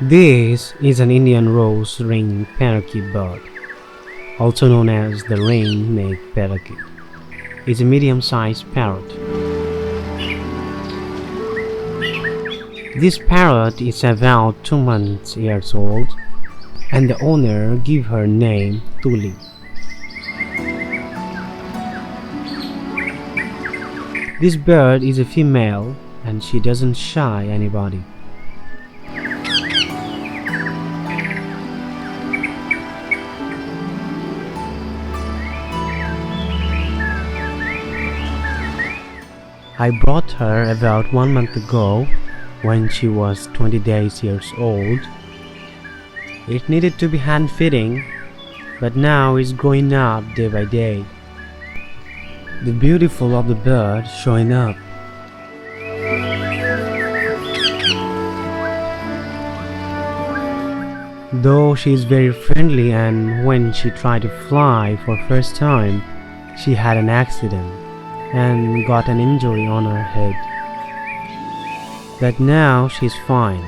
This is an Indian rose-ringed parakeet bird, also known as the rain-necked parakeet. It's a medium-sized parrot. This parrot is about 2 months old, and the owner gave her name Tuli. This bird is a female, and she doesn't shy anybody. I brought her about 1 month ago when she was 20 years old. It needed to be hand feeding, but now it's growing up day by day. The beautiful of the bird showing up. Though she is very friendly, and when she tried to fly for first time, she had an accident and got an injury on her head. But now she's fine.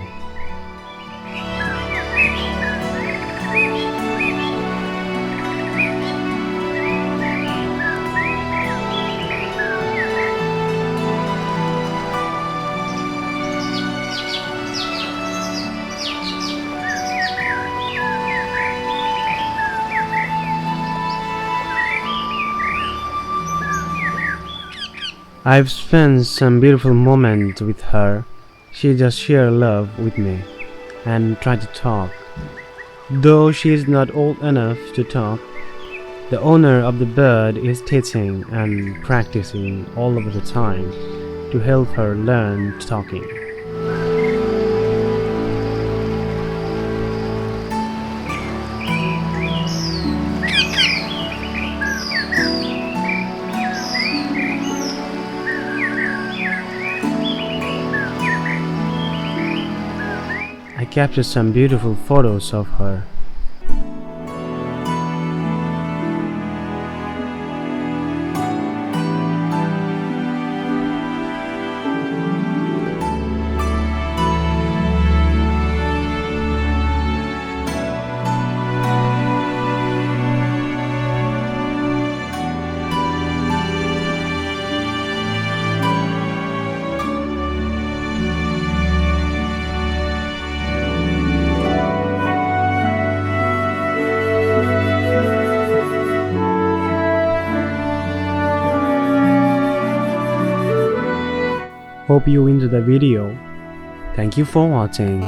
I've spent some beautiful moments with her. She just shared love with me and tried to talk. Though she is not old enough to talk, the owner of the bird is teaching and practicing all of the time to help her learn talking. I captured some beautiful photos of her. Hope you enjoyed the video. Thank you for watching.